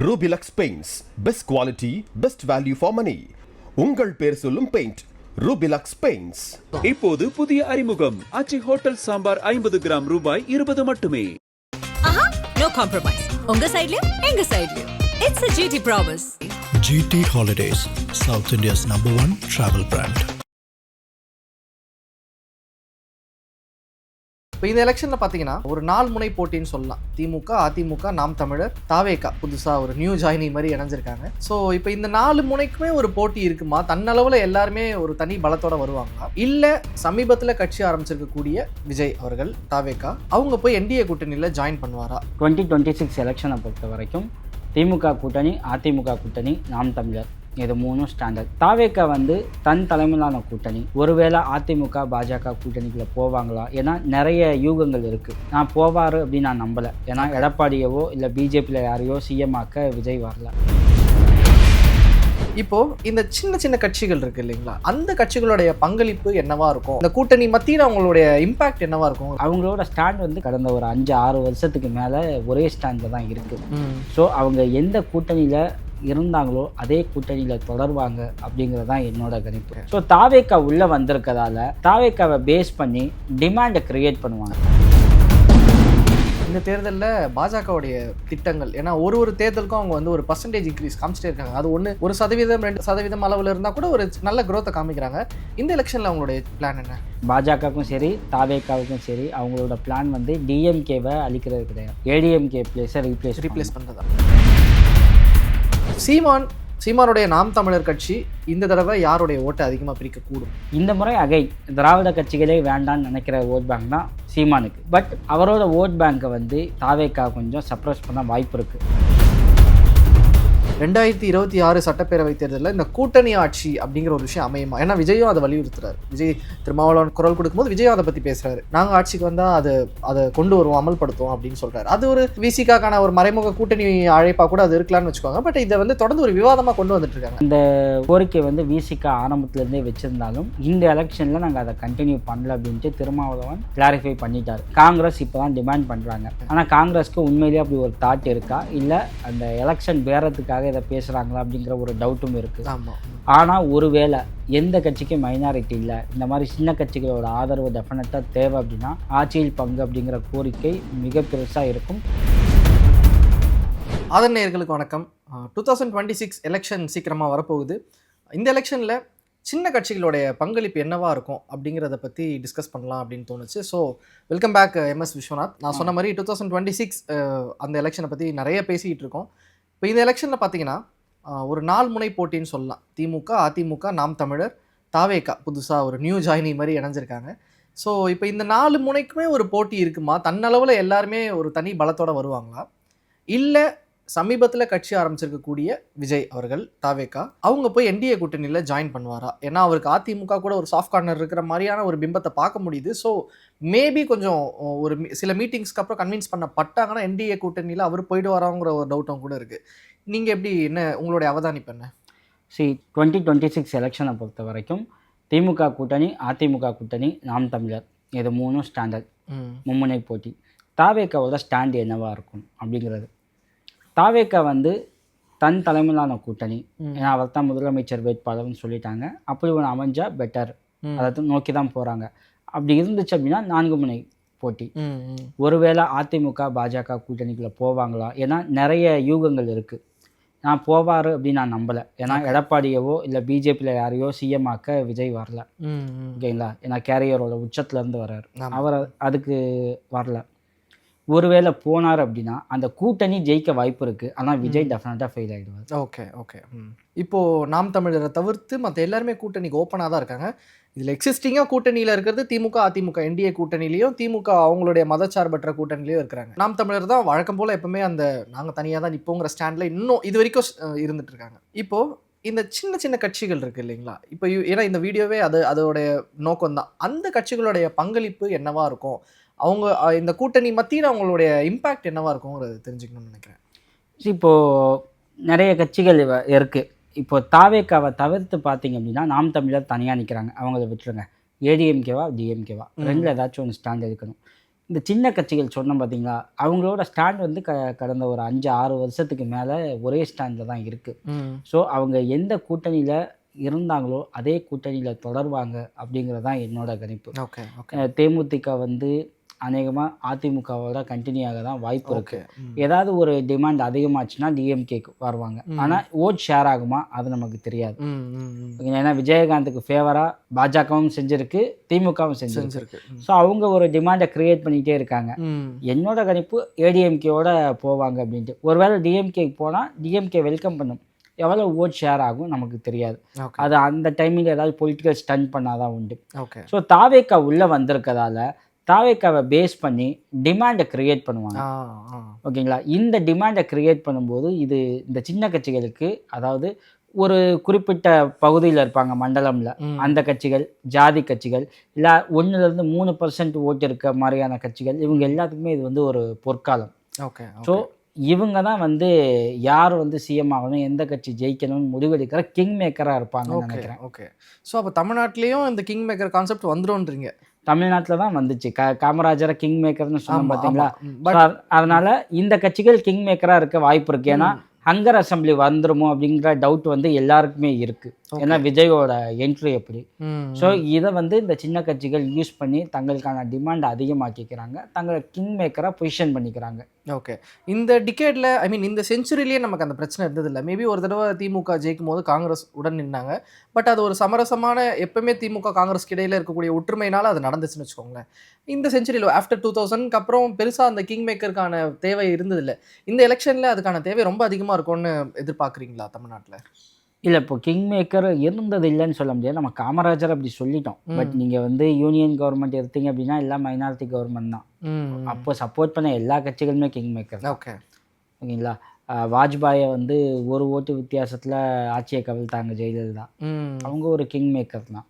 Rubilux Paints. Best quality, best value for money. உங்கள் பேர் சொல்லும் பெயிண்ட் Rubilux Paints. இப்போது புதிய அறிமுகம் ஆச்சி ஹோட்டல் சாம்பார் 50 கிராம் ரூபாய் 20 மட்டுமே. No compromise. உங்க சைடுலயும் எங்க சைடுலயும். It's a GT promise. GT Holidays, South India's #1 travel brand. இப்போ இந்த எலெக்ஷனில் பார்த்தீங்கன்னா ஒரு 4 முனை போட்டின்னு சொல்லலாம். திமுக, அதிமுக, நாம் தமிழர், தாவேகா புதுசாக ஒரு நியூ ஜாயினி மாதிரி இணைஞ்சிருக்காங்க. ஸோ இப்போ இந்த 4 முனைக்குமே ஒரு போட்டி இருக்குமா? தன்னளவில் எல்லாருமே ஒரு தனி பலத்தோட வருவாங்களா? இல்லை சமீபத்தில் கட்சி ஆரம்பிச்சிருக்கக்கூடிய விஜய் அவர்கள் தாவேகா அவங்க போய் என்டிஏ கூட்டணியில் ஜாயின் பண்ணுவாரா? 2026 எலெக்ஷனை பொறுத்த வரைக்கும் திமுக கூட்டணி, அதிமுக கூட்டணி, நாம் தமிழர் இது 3 ஸ்டாண்டர்ட். தாவேக்கா தன் தலைமையிலான கூட்டணி ஒருவேளை அதிமுக பாஜக கூட்டணிக்குள்ள போவாங்களா? ஏன்னா நிறைய யூகங்கள் இருக்குது. நான் போவார் அப்படின்னு நான் நம்பலை. ஏன்னா எடப்பாடியவோ இல்லை பிஜேபியில் யாரையோ சிஎம் ஆக்க விஜய் வரல. இப்போ இந்த சின்ன சின்ன கட்சிகள் இருக்கு இல்லைங்களா, அந்த கட்சிகளுடைய பங்களிப்பு என்னவா இருக்கும்? இந்த கூட்டணி மத்தியில் அவங்களுடைய இம்பாக்ட் என்னவா இருக்கும்? அவங்களோட ஸ்டாண்ட் கடந்த ஒரு 5-6 வருஷத்துக்கு மேலே ஒரே ஸ்டாண்டில் தான் இருக்குது. ஸோ அவங்க எந்த கூட்டணியில் இருந்தாங்களோ அதே கூட்டணியில் தொடர்வாங்க அப்படிங்கிறது தான் என்னோட கணிப்பு. ஸோ தாவேக்கா உள்ளே வந்திருக்கிறதால தாவேக்காவை பேஸ் பண்ணி டிமாண்டை கிரியேட் பண்ணுவாங்க. இந்த தேர்தலில் பாஜகவுடைய திட்டங்கள், ஏன்னா ஒரு தேர்தலுக்கும் அவங்க ஒரு பர்சன்டேஜ் இன்க்ரீஸ் காமிச்சிட்டே இருக்காங்க. அது 1% 2% அளவில் இருந்தால் கூட ஒரு நல்ல க்ரோத்தை காமிக்கிறாங்க. இந்த எலெக்ஷனில் அவங்களுடைய பிளான் என்ன? பாஜகவுக்கும் சரி தாவேக்காவுக்கும் சரி அவங்களோட பிளான் டிஎம்கேவை அழிக்கிறது கிடையாது. ஏடிஎம்கே பிளேஸை ரீப்ளேஸ் பண்ணுறதா. சீமானுடைய நாம் தமிழர் கட்சி இந்த தடவை யாருடைய ஓட்டை அதிகமாக பிரிக்கக்கூடும்? இந்த முறை திராவிட கட்சிகளே வேண்டான்னு நினைக்கிற ஓட் பேங்க் தான் சீமானுக்கு. பட் அவரோட ஓட் பேங்கை தாவேக்கா கொஞ்சம் சப்ரஸ் பண்ண வாய்ப்பு இருக்குது. 2026 சட்டப்பேரவை தேர்தலில் இந்த கூட்டணி ஆட்சி அப்படிங்கிற ஒரு விஷயம் அமையுமா? ஏன்னா விஜயும் அதை வலியுறுத்துறாரு. விஜய் திருமாவளவன் குரல் கொடுக்கும்போது விஜயும் அதை பற்றி பேசுகிறாரு. நாங்கள் ஆட்சிக்கு வந்தால் அதை கொண்டு வருவோம், அமல்படுத்துவோம் அப்படின்னு சொல்கிறாரு. அது ஒரு விசிகாக்கான ஒரு மறைமுக கூட்டணி அழைப்பாக கூட அது இருக்கலாம்னு வச்சுக்கோங்க. பட் இதை தொடர்ந்து ஒரு விவாதமாக கொண்டு வந்துட்டு இருக்காங்க. இந்த கோரிக்கை விசிகா ஆரம்பத்துலேருந்தே வச்சுருந்தாலும் இந்த எலெக்ஷனில் நாங்கள் அதை கண்டினியூ பண்ணல அப்படின்ட்டு திருமாவளவன் கிளாரிஃபை பண்ணிட்டார். காங்கிரஸ் இப்போ தான் டிமாண்ட் பண்ணுறாங்க. ஆனால் காங்கிரஸ்க்கு உண்மையிலேயே அப்படி ஒரு தாட் இருக்கா, இல்லை அந்த எலெக்ஷன் பேரத்துக்காக இதை பேசுகிறாங்களா அப்படிங்கிற ஒரு டவுட்டும் இருக்குது. ஆனால் ஒருவேளை எந்த கட்சிக்கும் மைனாரிட்டி இல்லை, இந்த மாதிரி சின்ன கட்சிகளோட ஆதரவு டெஃபினட்டாக தேவை அப்படின்னா ஆட்சியில் பங்கு அப்படிங்கிற கோரிக்கை மிக பெருசாக இருக்கும். ஆதன் நேயர்களுக்கு வணக்கம். 2026 எலெக்ஷன் சீக்கிரமாக வரப்போகுது. இந்த எலெக்ஷனில் சின்ன கட்சிகளுடைய பங்களிப்பு என்னவா இருக்கும் அப்படிங்கிறத பற்றி டிஸ்கஸ் பண்ணலாம் அப்படின்னு தோணுச்சு. So welcome back MS Viswanath. நான் சொன்ன மாதிரி 2026 அந்த எலெக்ஷனை பற்றி நிறைய பேசிக்கிட்டு இருக்கோம். இப்போ இந்த எலெக்ஷனில் பார்த்தீங்கன்னா ஒரு 4 முனை போட்டின்னு சொல்லலாம். திமுக, அதிமுக, நாம் தமிழர், தாவேகா புதுசாக ஒரு நியூ ஜாயினி மாதிரி இணைஞ்சிருக்காங்க. ஸோ இப்போ இந்த 4 முனைக்குமே ஒரு போட்டி இருக்குமா? தன்னளவில் எல்லாருமே ஒரு தனி பலத்தோட வருவாங்களா? இல்லை சமீபத்தில் கட்சி ஆரம்பிச்சிருக்கக்கூடிய விஜய் அவர்கள் தாவேகா அவங்க போய் என்டிஏ கூட்டணியில் ஜாயின் பண்ணுவாரா? ஏன்னா அவருக்கு அதிமுக கூட ஒரு சாஃப்ட் கார்னர் இருக்கிற மாதிரியான ஒரு பிம்பத்தை பார்க்க முடியுது. ஸோ மேபி கொஞ்சம் ஒரு சில மீட்டிங்ஸ்க்கு அப்புறம் கன்வின்ஸ் பண்ணப்பட்டாங்கன்னா என்டிஏ கூட்டணியில் அவர் போயிட்டு வராங்கிற ஒரு டவுட்டும் கூட இருக்குது. நீங்கள் எப்படி, என்ன உங்களுடைய அவதானிப்பு என்ன? 2026 எலெக்ஷனை பொறுத்த வரைக்கும் திமுக கூட்டணி, அதிமுக கூட்டணி, நாம் தமிழர் இது 3 ஸ்டாண்டர்ட் மும்முனை போட்டி. தாவேக்காவோட ஸ்டாண்ட் என்னவா இருக்கும் அப்படிங்கிறது. தாவேக்கா தன் தலைமையிலான கூட்டணி, ஏன்னா அவர் தான் முதலமைச்சர் வேட்பாளர்னு சொல்லிட்டாங்க. அப்படி ஒன்று அமைஞ்சா பெட்டர், அதை நோக்கி தான் போகிறாங்க. அப்படி இருந்துச்சு அப்படின்னா 4 முனை போட்டி. ஒருவேளை அதிமுக பாஜக கூட்டணிக்குள்ளே போவாங்களா? ஏன்னா நிறைய யூகங்கள் இருக்குது. நான் போவார் அப்படின்னு நான் நம்பலை. ஏன்னா எடப்பாடியவோ இல்லை பிஜேபியில் யாரையோ சிஎம் ஆக்க விஜய் வரல. ஓகேங்களா? ஏன்னா கேரியரோட உச்சத்துலேருந்து வர்றாரு. அவர் அதுக்கு வரல. ஒருவேளை போனார் அப்படின்னா அந்த கூட்டணி ஜெயிக்க வாய்ப்பு இருக்குது. ஆனால் விஜய் டெஃபினட்டாக ஃபெயில் ஆகிடுவார். ஓகே. இப்போது நாம் தமிழரை தவிர்த்து மற்ற எல்லாருமே கூட்டணிக்கு ஓப்பனாக தான் இருக்காங்க. இதில் எக்ஸிஸ்டிங்காக கூட்டணியில் இருக்கிறது திமுக, அதிமுக என்டிஏ கூட்டணிலையும், திமுக அவங்களுடைய மதச்சார்பற்ற கூட்டணிலையும் இருக்கிறாங்க. நாம் தமிழர் தான் வழக்கம் போல் எப்பவுமே அந்த நாங்கள் தனியாக தான் நிற்போங்கிற ஸ்டாண்டில் இன்னும் இது வரைக்கும் இருந்துட்டு இருக்காங்க. இப்போது இந்த சின்ன சின்ன கட்சிகள் இருக்குது இல்லைங்களா, இப்போ ஏன்னா இந்த வீடியோவே அதோடைய நோக்கம் தான். அந்த கட்சிகளுடைய பங்களிப்பு என்னவா இருக்கும்? அவங்க இந்த கூட்டணி மத்தியில் அவங்களுடைய இம்பேக்ட் என்னவா இருக்குங்கிறது தெரிஞ்சுக்கணும்னு நினைக்கிறேன். இப்போது நிறைய கட்சிகள் இருக்குது. இப்போ தாவேக்காவை தவிர்த்து பார்த்தீங்க அப்படின்னா நாம் தமிழர் தனியாக நிற்கிறாங்க. அவங்கள விட்டுருங்க. ஏடிஎம்கேவா டிஎம்கேவா ரெண்டில் ஏதாச்சும் ஒன்று ஸ்டாண்ட் இருக்கணும். இந்த சின்ன கட்சிகள் சொன்னோம் பார்த்தீங்களா, அவங்களோட ஸ்டாண்ட் வந்து கடந்த ஒரு 5-6 வருஷத்துக்கு மேலே ஒரே ஸ்டாண்டில் தான் இருக்குது. ஸோ அவங்க எந்த கூட்டணியில் இருந்தாங்களோ அதே கூட்டணியில் தொடர்வாங்க அப்படிங்கிறது தான் என்னோட கணிப்பு. ஓகே தேமுதிக வந்து அநேகமாக அதிமுகவோட கண்டினியூ ஆக தான் வாய்ப்பு இருக்குது. ஏதாவது ஒரு டிமாண்ட் அதிகமாச்சுன்னா டிஎம்கேக்கு வருவாங்க. ஆனால் ஓட் ஷேர் ஆகுமா அது நமக்கு தெரியாது. ஏன்னா விஜயகாந்துக்கு ஃபேவராக பாஜகவும் செஞ்சுருக்கு, திமுகவும் செஞ்சுருக்கு. ஸோ அவங்க ஒரு டிமாண்டை க்ரியேட் பண்ணிகிட்டே இருக்காங்க. என்னோட கணிப்பு ஏடிஎம்கேவோட போவாங்க அப்படின்ட்டு. ஒருவேளை டிஎம்கேக்கு போனால் டிஎம்கே வெல்கம் பண்ணும். எவ்வளோ ஓட் ஷேர் ஆகும் நமக்கு தெரியாது. அது அந்த டைமில் ஏதாவது பொலிட்டிக்கல் ஸ்டண்ட் பண்ணாதான் உண்டு. ஸோ தாவேக்கா உள்ளே வந்திருக்கதால தாவேக்காவை பேஸ் பண்ணி டிமாண்டை க்ரியேட் பண்ணுவாங்க. ஓகேங்களா? இந்த டிமாண்டை க்ரியேட் பண்ணும்போது இது இந்த சின்ன கட்சிகளுக்கு, அதாவது ஒரு குறிப்பிட்ட பகுதியில் இருப்பாங்க மண்டலமில், அந்த கட்சிகள், ஜாதி கட்சிகள், இல்லை 1-3% ஓட்டு இருக்க மாதிரியான கட்சிகள், இவங்க எல்லாத்துக்குமே இது வந்து ஒரு பொற்காலம். ஸோ இவங்க தான் வந்து யார் வந்து சிஎம் ஆகணும், எந்த கட்சி ஜெயிக்கணும்னு முடிவெடுக்கிற கிங் மேக்கராக இருப்பாங்கன்னு நினைக்கிறேன். ஓகே. ஸோ அப்போ தமிழ்நாட்டிலையும் இந்த கிங் மேக்கர் கான்செப்ட் வந்துடும்ன்றீங்க? தமிழ்நாட்டில் தான் வந்துச்சு. காமராஜரை கிங் மேக்கர்னு சொன்னோம் பார்த்தீங்களா? அதனால இந்த கட்சிகள் கிங் மேக்கராக இருக்க வாய்ப்பு இருக்குது. ஏன்னா ஹங்கர் அசம்பிளி வந்துருமோ அப்படிங்கிற டவுட் வந்து எல்லாருக்குமே இருக்குது. ஏன்னா விஜயோட என்ட்ரி எப்படி. ஸோ இதை வந்து இந்த சின்ன கட்சிகள் யூஸ் பண்ணி தங்களுக்கான டிமாண்ட் அதிகமாக்கிக்கிறாங்க, தங்களை கிங் மேக்கராக பொசிஷன் பண்ணிக்கிறாங்க. ஓகே. இந்த டிகேடில் ஐ மீன் இந்த செஞ்சுரியிலேயே நமக்கு அந்த பிரச்சனை இருந்ததில்லை. மேபி ஒரு தடவை திமுக ஜெயிக்கும் போது காங்கிரஸ் உடன் நின்னாங்க. பட் அது ஒரு சமரசமான, எப்பவுமே திமுக காங்கிரஸ்க்கு இடையில இருக்கக்கூடிய ஒற்றுமையினால அது நடந்துச்சுன்னு வச்சுக்கோங்களேன். இந்த செஞ்சுரியில் ஆஃப்டர் 2000க்கு அப்புறம் பெருசாக அந்த கிங் மேக்கருக்கான தேவை இருந்ததில்லை. இந்த எலெக்ஷனில் அதுக்கான தேவை ரொம்ப அதிகமாக இருக்கும்னு எதிர்பார்க்குறீங்களா தமிழ்நாட்டில்? இல்லை, இப்போ கிங் மேக்கர் இருந்தது இல்லைன்னு சொல்ல முடியாது. நம்ம காமராஜர் அப்படி சொல்லிட்டோம். பட் நீங்கள் வந்து யூனியன் கவர்மெண்ட் எடுத்தீங்க அப்படின்னா எல்லாம் மைனாரிட்டி கவர்மெண்ட் தான். அப்போ சப்போர்ட் பண்ண எல்லா கட்சிகளுமே கிங் மேக்கர். ஓகேங்களா? வாஜ்பாயை வந்து ஒரு ஓட்டு வித்தியாசத்தில் ஆட்சியை கவிழ்த்தாங்க ஜெயலலிதா. அவங்க ஒரு கிங் மேக்கர் தான்.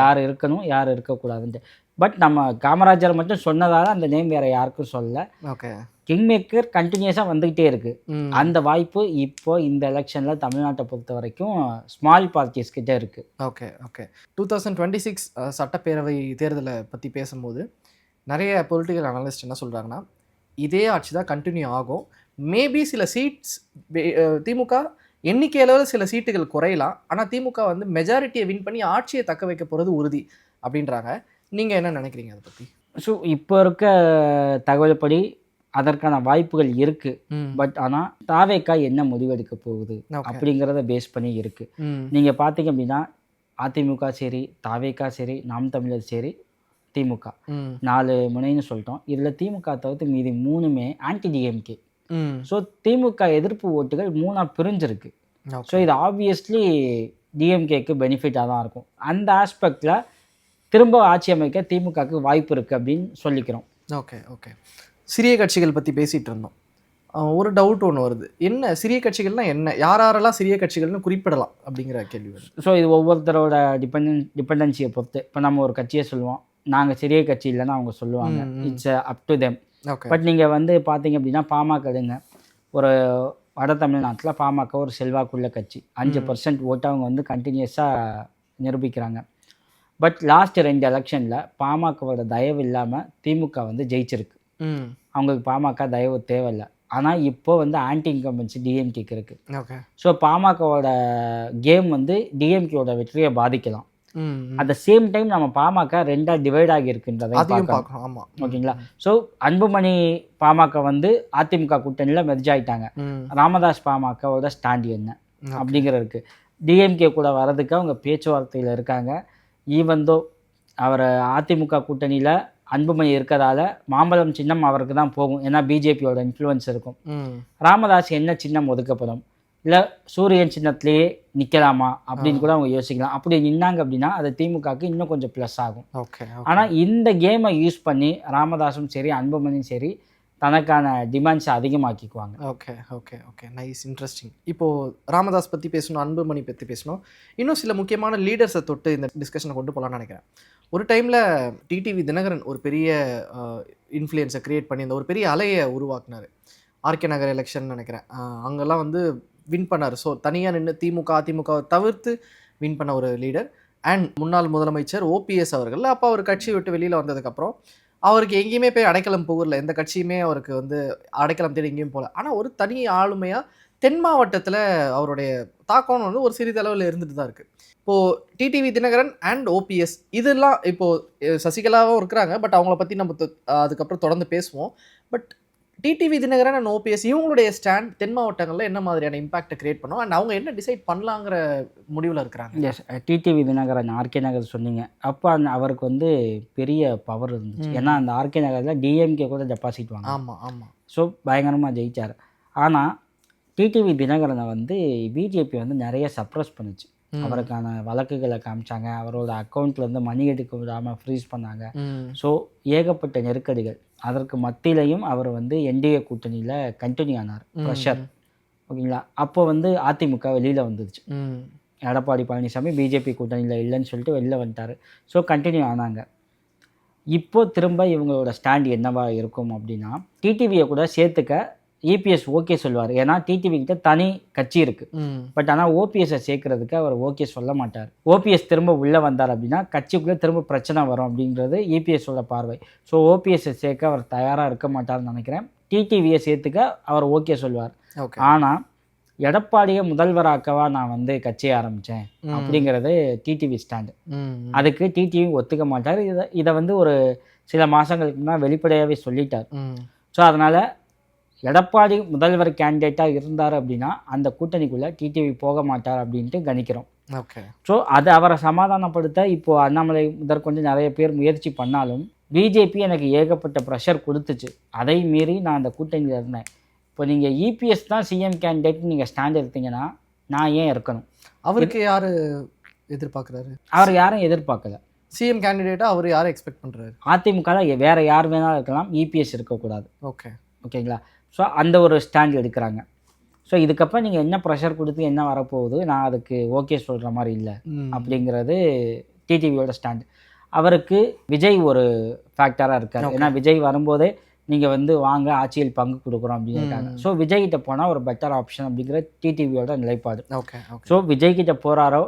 யார் இருக்கணும் யார் இருக்கக்கூடாதுன்ட்டு. பட் நம்ம காமராஜர் மட்டும் சொன்னதால அந்த நேம் வேறு யாருக்கும் சொல்லலை. கிங் மேக்கர் கண்டினியூஸாக வந்துக்கிட்டே இருக்குது. அந்த வாய்ப்பு இப்போ இந்த எலெக்ஷனில் தமிழ்நாட்டை பொறுத்த வரைக்கும் ஸ்மால் பார்ட்டிஸ் கிட்டே இருக்குது. ஓகே 2026 சட்டப்பேரவை தேர்தலை பற்றி பேசும்போது நிறைய பொலிட்டிக்கல் அனலிஸ்ட் என்ன சொல்கிறாங்கன்னா, இதே ஆட்சி தான் கண்டினியூ ஆகும். மேபி சில சீட்ஸ் திமுக எண்ணிக்கையில் சில சீட்டுகள் குறையலாம், ஆனால் திமுக வந்து மெஜாரிட்டியை வின் பண்ணி ஆட்சியை தக்க வைக்க போகிறது உறுதி அப்படின்றாங்க. நீங்கள் என்ன நினைக்கிறீங்க அதை பற்றி? ஸோ இப்போ இருக்க தகவல்படி அதற்கான வாய்ப்புகள் இருக்குது. பட் ஆனால் தாவேக்கா என்ன முடிவெடுக்க போகுது அப்படிங்கிறத பேஸ் பண்ணி இருக்குது. நீங்கள் பார்த்தீங்க அப்படின்னா அதிமுக சரி, தாவேக்கா சரி, நாம் தமிழர் சரி, திமுக 4 முனைன்னு சொல்லிட்டோம். இதில் திமுக தவிர்த்து மீதி 3மே ஆன்டி டிஎம்கே. ஸோ திமுக எதிர்ப்பு ஓட்டுகள் 3ஆக பிரிஞ்சிருக்கு. ஸோ இது ஆப்வியஸ்லி டிஎம்கேக்கு பெனிஃபிட்டாக தான் இருக்கும். அந்த ஆஸ்பெக்டில் திரும்ப ஆட்சி அமைக்க திமுகவுக்கு வாய்ப்பு இருக்குது அப்படின்னு சொல்லிக்கிறோம். ஓகே. சிறிய கட்சிகள் பற்றி பேசிகிட்டு இருந்தோம். ஒரு டவுட் ஒன்று வருது. என்ன சிறிய கட்சிகள்னால் என்ன, யாரெல்லாம் சிறிய கட்சிகள்னு குறிப்பிடலாம் அப்படிங்கிற கேள்வி வருது. ஸோ இது ஒவ்வொருத்தரோட டிபெண்டன்சியை பொறுத்து. இப்போ நம்ம ஒரு கட்சியை சொல்லுவோம், நாங்கள் சிறிய கட்சி இல்லைன்னா அவங்க சொல்லுவாங்க. It's up to them. But நீங்கள் வந்து பார்த்தீங்க அப்படின்னா பாமகங்க ஒரு வட தமிழ்நாட்டில் பாமக ஒரு செல்வாக்குள்ள கட்சி. 5% ஓட்டு அவங்க வந்து கண்டினியூஸாக நிரூபிக்கிறாங்க. பட் லாஸ்ட் 2 எலெக்ஷனில் பாமகவோட தயவு இல்லாமல் திமுக வந்து ஜெயிச்சிருக்கு. அவங்களுக்கு பாமக தயவு தேவையில்லை. ஆனால் இப்போ வந்து ஆன்டி இன்கம்பன்சி டிஎம்கேக்கு இருக்குது. ஸோ பாமகவோட கேம் வந்து டிஎம்கேவோட வெற்றியை பாதிக்கலாம். அட் த சேம் டைம் நம்ம பாமக 2ஆக டிவைட் ஆகி இருக்குன்றதை பார்க்கணும். ஓகேங்களா? ஸோ அன்புமணி பாமக வந்து அதிமுக கூட்டணியில் மெர்ஜ் ஆகிட்டாங்க. ராமதாஸ் பாமகவோட ஸ்டாண்ட் என்ன அப்படிங்கிறதுக்கு டிஎம்கே கூட வர்றதுக்கு அவங்க பேச்சுவார்த்தையில் இருக்காங்க. ஈவந்தோ அவர் அதிமுக கூட்டணியில் அன்புமணி இருக்கிறதால மாம்பழம் சின்னம் அவருக்கு தான் போகும். ஏன்னா பிஜேபியோட இன்ஃப்ளூயன்ஸ் இருக்கும். ராமதாஸ் என்ன சின்னம் ஒதுக்கப்படும், இல்லை சூரியன் சின்னத்திலேயே நிற்கலாமா அப்படின்னு கூட அவங்க யோசிக்கலாம். அப்படி நின்னாங்க அப்படின்னா அது திமுகவுக்கு இன்னும் கொஞ்சம் ப்ளஸ் ஆகும். ஆனால் இந்த கேமை யூஸ் பண்ணி ராமதாஸும் சரி அன்புமணியும் சரி தனக்கான டிமாண்ட்ஸை அதிகமாக்கிக்குவாங்க. Okay nice, interesting. இப்போது ராமதாஸ் பற்றி பேசணும், அன்புமணி பற்றி பேசணும், இன்னும் சில முக்கியமான லீடர்ஸை தொட்டு இந்த டிஸ்கஷனை கொண்டு போகலான்னு நினைக்கிறேன். ஒரு டைமில் டிடிவி தினகரன் ஒரு பெரிய இன்ஃப்ளூயன்ஸை க்ரியேட் பண்ணி அந்த ஒரு பெரிய அலையை உருவாக்குனார். ஆர்கே நகர் எலெக்ஷன் நினைக்கிறேன், அங்கெல்லாம் வந்து வின் பண்ணார். ஸோ தனியாக நின்று அதிமுகவை தவிர்த்து வின் பண்ண ஒரு லீடர். அண்ட் முன்னாள் முதலமைச்சர் ஓபிஎஸ் அவர்கள் அப்போ அவர் கட்சி விட்டு வெளியில் வந்ததுக்கப்புறம் அவருக்கு எங்கேயுமே போய் அடைக்கலம் புகூரில் எந்த கட்சியுமே அவருக்கு வந்து அடைக்கலம் தேடி எங்கேயும் போகல. ஆனால் ஒரு தனி ஆளுமையாக தென் மாவட்டத்தில் அவருடைய தாக்கம் வந்து ஒரு சிறிதளவில் இருந்துட்டு தான் இருக்குது. இப்போது டிடிவி தினகரன் அண்ட் ஓபிஎஸ் இதெல்லாம் இப்போது சசிகலாவும் இருக்கிறாங்க. பட் அவங்கள பற்றி நம்ம அதுக்கப்புறம் தொடர்ந்து பேசுவோம். But TTV Dhinakaran and OPS இவங்களுடைய ஸ்டாண்ட் தென் மாவட்டங்களில் என்ன மாதிரியான இம்பாக்டை கிரியேட் பண்ணும் அண்ட் அவங்க என்ன டிசைட் பண்ணலாங்கிற முடிவில் இருக்கிறாங்க? எஸ், டிடிவி தினகரன் ஆர்கே நகர் சொன்னீங்க. அப்போ அவருக்கு வந்து பெரிய பவர் இருந்துச்சு. ஏன்னா அந்த ஆர்கே நகரில் டிஎம்கே கூட டெபாசிட் வாங்க. ஆமாம் ஆமாம். ஸோ பயங்கரமாக ஜெயிச்சார். ஆனால் டிடிவி தினகரனை வந்து பிஜேபி வந்து நிறைய சப்ரஸ் பண்ணுச்சு. அவருக்கான வழக்குகளை காமிச்சாங்க, அவரோட அக்கௌண்ட்லேருந்து மணி எடுக்க விடாமல் ஃப்ரீஸ் பண்ணாங்க. ஸோ ஏகப்பட்ட நெருக்கடிகள். அதற்கு மத்தியிலையும் அவர் வந்து என்டிஏ கூட்டணியில் கண்டினியூ ஆனார். ப்ரெஷர், ஓகேங்களா. அப்போ வந்து அதிமுக வெளியில் வந்துருச்சு. எடப்பாடி பழனிசாமி பிஜேபி கூட்டணியில் இல்லைன்னு சொல்லிட்டு வெளியில் வந்துட்டார். ஸோ கண்டினியூ ஆனாங்க. இப்போது திரும்ப இவங்களோட ஸ்டாண்ட் என்னவா இருக்கும் அப்படின்னா, டிடிவியை கூட சேர்த்துக்க இபிஎஸ் ஓகே சொல்லுவார். ஏன்னா டிடிவி கிட்ட தனி கட்சி இருக்குது. பட் ஆனால் ஓபிஎஸ்ஸை சேர்க்கறதுக்கு அவர் ஓகே சொல்ல மாட்டார். ஓபிஎஸ் திரும்ப உள்ளே வந்தார் அப்படின்னா கட்சிக்குள்ளே திரும்ப பிரச்சனை வரும் அப்படின்றது இபிஎஸோட பார்வை. ஸோ ஓபிஎஸ்ஸை சேர்க்க அவர் தயாராக இருக்க மாட்டார்னு நினைக்கிறேன். டிடிவியை சேர்த்துக்க அவர் ஓகே சொல்லுவார். ஆனால் எடப்பாடியை முதல்வராக்கவா நான் வந்து கட்சியை ஆரம்பித்தேன் அப்படிங்கிறது டிடிவி ஸ்டாண்டு. அதுக்கு டிடிவி ஒத்துக்க மாட்டார். இதை வந்து ஒரு சில மாதங்களுக்கு முன்னாடி வெளிப்படையாகவே சொல்லிட்டார். ஸோ அதனால் எடப்பாடி முதல்வர் கேண்டிடேட்டாக இருந்தார் அப்படின்னா அந்த கூட்டணிக்குள்ளே டிடிவி போக மாட்டார் அப்படின்ட்டு கணிக்கிறோம். ஓகே. ஸோ அது அவரை சமாதானப்படுத்த இப்போது அண்ணாமலை முதற்கொண்டு நிறைய பேர் முயற்சி பண்ணாலும் பிஜேபி எனக்கு ஏகப்பட்ட ப்ரெஷர் கொடுத்துச்சு. அதை மீறி நான் அந்த கூட்டணியில் இருந்தேன். இப்போ நீங்கள் இபிஎஸ் தான் சிஎம் கேண்டிடேட் நீங்கள் ஸ்டாண்ட் எடுத்தீங்கன்னா நான் ஏன் இருக்கணும்? அவருக்கு யார் எதிர்பார்க்குறாரு? அவர் யாரும் எதிர்பார்க்கல. சிஎம் கேண்டிடேட்டாக அவர் யாரை எக்ஸ்பெக்ட் பண்ணுறாரு? அதிமுகவில் வேறு யார் வேணாலும் இருக்கலாம், இபிஎஸ் இருக்கக்கூடாது. ஓகேங்களா. ஸோ அந்த ஒரு ஸ்டாண்ட் எடுக்கிறாங்க. ஸோ இதுக்கப்புறம் நீங்கள் என்ன ப்ரெஷர் கொடுத்து என்ன வரப்போகுது, நான் அதுக்கு ஓகே சொல்கிற மாதிரி இல்லை அப்படிங்கிறது டிடிவியோட ஸ்டாண்ட். அவருக்கு விஜய் ஒரு ஃபேக்டராக இருக்கார். ஏன்னா விஜய் வரும்போதே நீங்கள் வந்து வாங்க ஆட்சியில் பங்கு கொடுக்குறோம் அப்படின்னு இருக்காங்க. ஸோ விஜய்கிட்ட போனால் ஒரு பெட்டர் ஆப்ஷன் அப்படிங்கிற டிடிவியோட நிலைப்பாடு. ஸோ விஜய்கிட்ட போகிறாரோ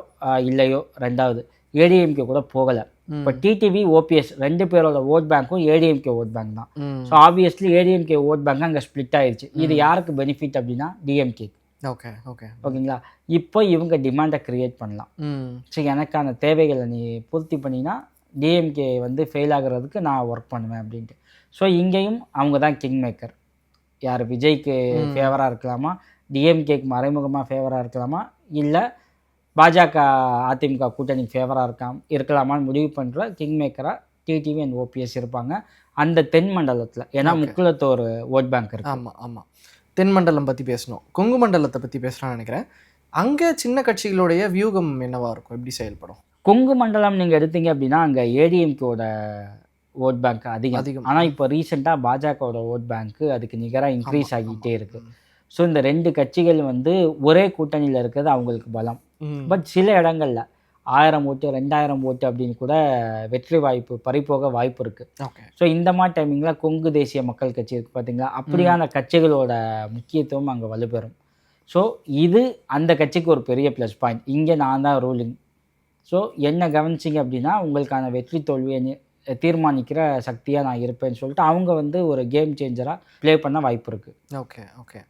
இல்லையோ, ரெண்டாவது ஏடிஎம்கே கூட போகலை. இப்போ டிடிவி ஓபிஎஸ் ரெண்டு பேரோட ஓட் பேங்க்கும் ஏடிஎம்கே ஓட் பேங்க் தான். So obviously ADMK vote bank அங்கே ஸ்ப்ளிட் ஆயிடுச்சு. இது யாருக்கு பெனிஃபிட் அப்படின்னா டிஎம்கே. ஓகேங்களா. இப்போ இவங்க டிமாண்டை க்ரியேட் பண்ணலாம். ஸோ எனக்கான தேவைகளை நீ பூர்த்தி பண்ணினா டிஎம்கே வந்து ஃபெயில் ஆகிறதுக்கு நான் ஒர்க் பண்ணுவேன் அப்படின்ட்டு. ஸோ இங்கேயும் அவங்க தான் கிங் மேக்கர். யார் விஜய்க்கு ஃபேவராக இருக்கலாமா, டிஎம்கேக்கு மறைமுகமாக ஃபேவராக இருக்கலாமா, இல்லை பாஜக அதிமுக கூட்டணி ஃபேவராக இருக்கலாமான்னு முடிவு பண்ணுற கிங் மேக்கராக டிடிவி அண்ட் ஓபிஎஸ் இருப்பாங்க அந்த தென் மண்டலத்தில். ஏன்னா முக்குளத்தோர் ஓட் பேங்க் இருக்குது. ஆமாம். தென் மண்டலம் பற்றி பேசணும், கொங்கு மண்டலத்தை பற்றி பேசலாம்னு நினைக்கிறேன். அங்கே சின்ன கட்சிகளுடைய வியூகம் என்னவாக இருக்கும், எப்படி செயல்படும்? கொங்கு மண்டலம் நீங்கள் எடுத்தீங்க அப்படின்னா அங்கே ஏடிஎம்கேவோட ஓட் பேங்க் அதிகம். ஆனால் இப்போ ரீசெண்டாக பாஜகவோட ஓட் பேங்க்கு அதுக்கு நிகராக இன்க்ரீஸ் ஆகிட்டே இருக்குது. ஸோ இந்த ரெண்டு கட்சிகள் வந்து ஒரே கூட்டணியில் இருக்கிறது அவங்களுக்கு பலம். பட் சில இடங்களில் 1000 ஓட்டு 2000 ஓட்டு அப்படின்னு கூட வெற்றி வாய்ப்பு பறிப்போக வாய்ப்பு இருக்குது. ஸோ இந்த மாதிரி டைமிங்கில் கொங்கு தேசிய மக்கள் கட்சி இருக்குது பார்த்தீங்களா, அப்படியான கட்சிகளோட முக்கியத்துவம் அங்கே வலுப்பெறும். ஸோ இது அந்த கட்சிக்கு ஒரு பெரிய ப்ளஸ் பாயிண்ட். இங்கே நான் தான் ரூலிங். ஸோ என்ன கவனிச்சிங்க அப்படின்னா உங்களுக்கான வெற்றி தோல்வியை தீர்மானிக்கிற சக்தியாக நான் இருப்பேன்னு சொல்லிட்டு அவங்க வந்து ஒரு கேம் சேஞ்சராக ப்ளே பண்ண வாய்ப்பு இருக்குது. ஓகே.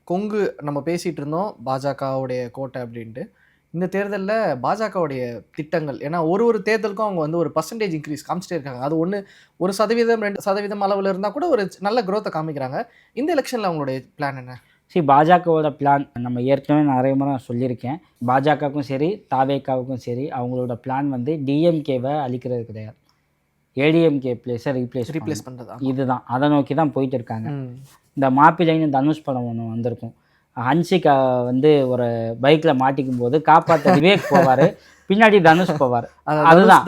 கொங்கு நம்ம பேசிகிட்டு இருந்தோம் பாஜகவுடைய கோட்டை அப்படின்ட்டு. இந்த தேர்தலில் பாஜகவுடைய திட்டங்கள், ஏன்னா ஒரு தேர்தலுக்கும் அவங்க வந்து ஒரு பர்சன்டேஜ் இன்க்ரீஸ் காமிச்சிட்டே இருக்காங்க. அது 1% 2% அளவில் இருந்தால் கூட ஒரு நல்ல க்ரோத்தை காமிக்கிறாங்க. இந்த எலெக்ஷனில் அவங்களுடைய பிளான் என்ன? பாஜகவோட பிளான் நம்ம ஏற்கனவே நிறைய முறை சொல்லியிருக்கேன். பாஜகவுக்கும் சரி தாவேக்காவுக்கும் சரி அவங்களோட பிளான் வந்து டிஎம்கேவை அழிக்கிறது கிடையாது, ஏடிஎம்கே பிளேஸை ரீப்ளேஸ் பண்ணுறது. இதுதான், அதை நோக்கி தான் போயிட்டு இருக்காங்க. இந்த மாப்பிள்ளைன்னு தனுஷ் படம் ஒன்று வந்திருக்கும். ஹன்சிகா வந்து ஒரு பைக்கில் மாட்டிக்கும் போது காப்பாற்ற விவேக் போவார், பின்னாடி தனுஷ் போவார். அதுதான்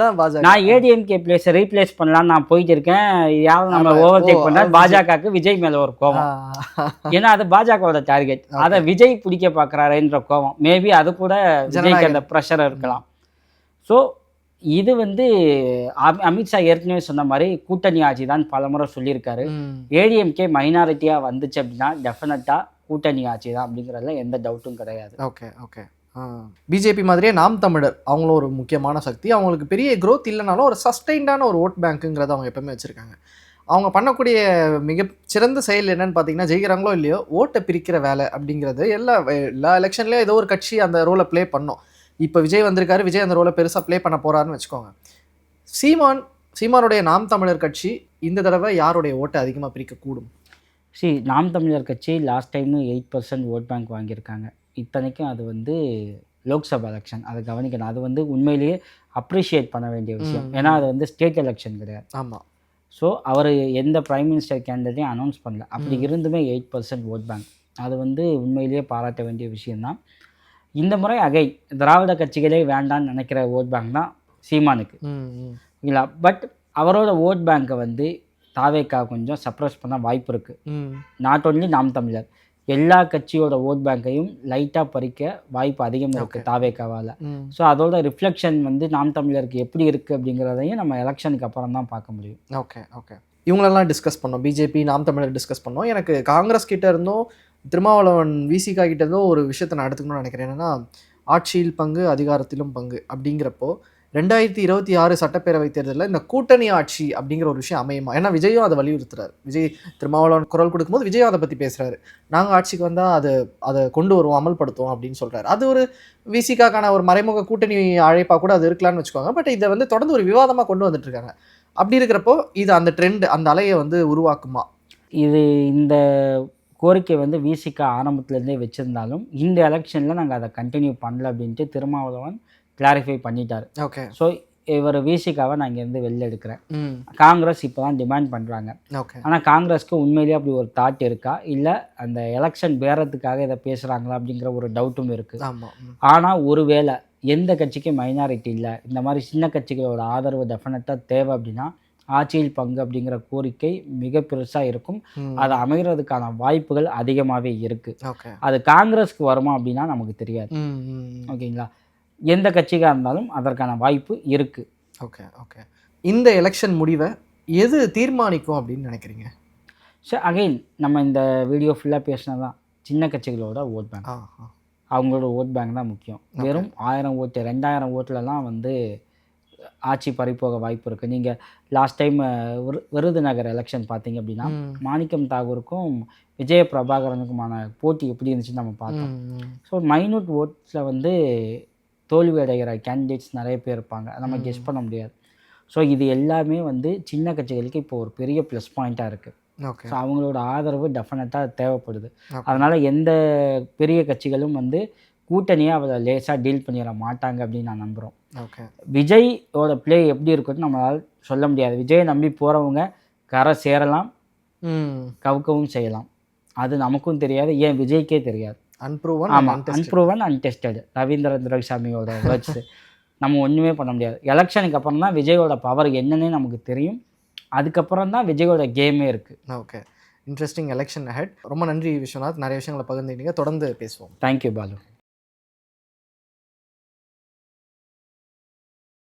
நான் ஏடிஎம்கே பிளேஸை ரீப்ளேஸ் பண்ணலான்னு நான் போயிட்டு இருக்கேன், யாரும் நம்ம ஓவர்டேக் பண்ணா பாஜகவுக்கு விஜய் மேலே ஒரு கோபம். ஏன்னா அது பாஜகவோட டார்கெட், அதை விஜய் பிடிக்க பார்க்குறாருன்ற கோபம். மேபி அது கூட விஜய்க்கு அந்த ப்ரெஷர் இருக்கலாம். ஸோ இது வந்து அமித்ஷா ஏற்கனவே சொன்ன மாதிரி கூட்டணி ஆட்சி தான் பலமுறை சொல்லியிருக்காரு. ஏடிஎம்கே மைனாரிட்டியாக வந்துச்சு அப்படின்னா டெஃபினட்டாக கூட்டணி ஆட்சி தான் அப்படிங்கிறதுல எந்த டவுட்டும் கிடையாது. ஓகே. பிஜேபி மாதிரியே நாம் தமிழர் அவங்களும் ஒரு முக்கியமான சக்தி. அவங்களுக்கு பெரிய க்ரோத் இல்லைனாலும் ஒரு சஸ்டைன்டான ஒரு ஓட் பேங்க்குங்கிறத அவங்க எப்பவுமே வச்சுருக்காங்க. அவங்க பண்ணக்கூடிய மிக சிறந்த செயல் என்னன்னு பார்த்தீங்கன்னா, ஜெயிக்கிறாங்களோ இல்லையோ ஓட்டை பிரிக்கிற வேலை அப்படிங்கிறது எல்லா எலெக்ஷன்லேயும் ஏதோ ஒரு கட்சி அந்த ரோலை ப்ளே பண்ணும். இப்போ விஜய் வந்திருக்காரு, விஜய் அந்த ரோலை பெருசாக ப்ளே பண்ண போகிறாருன்னு வச்சுக்கோங்க. சீமானுடைய நாம் தமிழர் கட்சி இந்த தடவை யாருடைய ஓட்டை அதிகமாக பிரிக்கக்கூடும்? நாம் தமிழர் கட்சி லாஸ்ட் டைமு 8% ஓட் பேங்க் வாங்கியிருக்காங்க. இத்தனைக்கும் அது வந்து லோக்சபா எலெக்ஷன், அதை கவனிக்கணும். அது வந்து உண்மையிலேயே அப்ரிஷியேட் பண்ண வேண்டிய விஷயம். ஏன்னா அது வந்து ஸ்டேட் எலெக்ஷன் கிடையாது. ஆமாம். ஸோ அவர் எந்த பிரைம் மினிஸ்டர் கேண்டிடேட்டையும் அனௌன்ஸ் பண்ணல. அப்படி இருந்துமே 8% ஓட் பேங்க், அது வந்து உண்மையிலேயே பாராட்ட வேண்டிய விஷயந்தான். இந்த முறை திராவிட கட்சிகளே வேண்டான்னு நினைக்கிற ஓட் பேங்க் தான் சீமானுக்கு இல்லை. பட் அவரோட ஓட் பேங்கை வந்து தாவேக்கா கொஞ்சம் சப்ரஸ் பண்ண வாய்ப்பு இருக்குது. நாட் ஒன்லி நாம் தமிழர், எல்லா கட்சியோட ஓட் பேங்கையும் லைட்டாக பறிக்க வாய்ப்பு அதிகமாக இருக்குது தாவேக்காவால். ஸோ அதோட ரிஃப்ளெக்ஷன் வந்து நாம் தமிழருக்கு எப்படி இருக்குது அப்படிங்கிறதையும் நம்ம எலெக்ஷனுக்கு அப்புறம் தான் பார்க்க முடியும். ஓகே இவங்களெல்லாம் டிஸ்கஸ் பண்ணோம், பிஜேபி நாம் தமிழர் டிஸ்கஸ் பண்ணோம். எனக்கு காங்கிரஸ் கிட்ட இருந்தும் திருமாவளவன் விசிகா கிட்ட இருந்தும் ஒரு விஷயத்தை நான் எடுத்துக்கணும்னு நினைக்கிறேன். என்னென்னா, ஆட்சியில் பங்கு அதிகாரத்திலும் பங்கு அப்படிங்கிறப்போ 2026 சட்டப்பேரவை தேர்தலில் இந்த கூட்டணி ஆட்சி அப்படிங்கிற ஒரு விஷயம் அமையுமா? ஏன்னா விஜயும் அதை வலியுறுத்துறாரு. விஜய் திருமாவளவன் குரல் கொடுக்கும்போது விஜயும் அதை பற்றி பேசுகிறாரு. நாங்கள் ஆட்சிக்கு வந்தால் அதை கொண்டு வருவோம், அமல்படுத்துவோம் அப்படின்னு சொல்கிறாரு. அது ஒரு விசிகாக்கான ஒரு மறைமுக கூட்டணி அழைப்பாக கூட அது இருக்கலாம்னு வச்சுக்கோங்க. பட் இதை வந்து தொடர்ந்து ஒரு விவாதமாக கொண்டு வந்துட்டு இருக்காங்க. அப்படி இருக்கிறப்போ இது அந்த ட்ரெண்ட், அந்த அலையை வந்து உருவாக்குமா? இந்த கோரிக்கை வந்து விசிகா ஆரம்பத்துலேருந்தே வச்சுருந்தாலும் இந்த எலெக்ஷனில் நாங்கள் அதை கண்டினியூ பண்ணல அப்படின்ட்டு திருமாவளவன் கிளாரிஃபை பண்ணிட்டார். ஓகே. ஸோ இவர் விசிகாவை நான் இங்கேருந்து வெளில எடுக்கிறேன். காங்கிரஸ் இப்போ தான் டிமாண்ட் பண்ணுறாங்க. ஆனால் காங்கிரஸ்க்கு உண்மையிலேயே அப்படி ஒரு தாட் இருக்கா, இல்லை அந்த எலெக்ஷன் பேரத்துக்காக இதை பேசுகிறாங்களா அப்படிங்கிற ஒரு டவுட்டும் இருக்குது. ஆனால் ஒருவேளை எந்த கட்சிக்கும் மைனாரிட்டி இல்லை, இந்த மாதிரி சின்ன கட்சிகளோட ஆதரவு டெஃபினட்டாக தேவை அப்படின்னா ஆட்சியில் பங்கு அப்படிங்கிற கோரிக்கை மிக பெருசாக இருக்கும். அது அமைகிறதுக்கான வாய்ப்புகள் அதிகமாகவே இருக்குது. அது காங்கிரஸ்க்கு வருமா அப்படின்னா நமக்கு தெரியாது. ஓகேங்களா, எந்த கட்சிக்காக இருந்தாலும் அதற்கான வாய்ப்பு இருக்குது. ஓகே இந்த எலெக்ஷன் முடிவை எது தீர்மானிக்கும் அப்படின்னு நினைக்கிறீங்க? அகைன் நம்ம இந்த வீடியோ ஃபுல்லாக பேசினதான் சின்ன கட்சிகளோட ஓட் பேங்க், அவங்களோட ஓட் பேங்க் தான் முக்கியம். வெறும் 1000 ஓட்டு 2000 ஓட்டுலலாம் வந்து ஆட்சி பறிப்போக வாய்ப்பு இருக்குது. நீங்கள் லாஸ்ட் டைம் விருதுநகர் எலெக்ஷன் பார்த்தீங்க அப்படின்னா மாணிக்கம் தாகூருக்கும் விஜய பிரபாகரனுக்குமான போட்டி எப்படி இருந்துச்சுன்னு நம்ம பார்த்தோம். ஸோ மைனூட் ஓட்ஸில் வந்து தோல்வி அடைகிற கேண்டிடேட்ஸ் நிறைய பேர் இருப்பாங்க, நம்ம கெஸ் பண்ண முடியாது. ஸோ இது எல்லாமே வந்து சின்ன கட்சிகளுக்கு இப்போ ஒரு பெரிய ப்ளஸ் பாயிண்ட்டாக இருக்குது. ஸோ அவங்களோட ஆதரவு டெஃபினட்டாக தேவைப்படுது. அதனால் எந்த பெரிய கட்சிகளும் வந்து கூட்டணியை அவளை லேசாக டீல் பண்ணிட மாட்டாங்க அப்படின்னு நான் நம்புகிறோம். விஜயோட பிளே எப்படி இருக்குன்னு நம்மளால் சொல்ல முடியாது. விஜயை நம்பி போகிறவங்க கரை சேரலாம், கவுக்கவும் செய்யலாம். அது நமக்கும் தெரியாது, ஏன் விஜய்க்கே தெரியாது. அன்ப்ரூவன் அன்டெஸ்டட் ரவீந்திர துரைசாமியோட வேர்ட்ஸ். நம்ம ஒன்றுமே பண்ண முடியாது. எலெக்ஷனுக்கு அப்புறம் தான் விஜயோட பவர் என்னன்னே நமக்கு தெரியும். அதுக்கப்புறம் தான் விஜயோட கேமே இருக்குது. Okay, interesting election ahead. ரொம்ப நன்றி விஸ்வநாத், நிறைய விஷயங்களை பகிர்ந்துக்கிட்டீங்க. தொடர்ந்து பேசுவோம். தேங்க்யூ பாலு.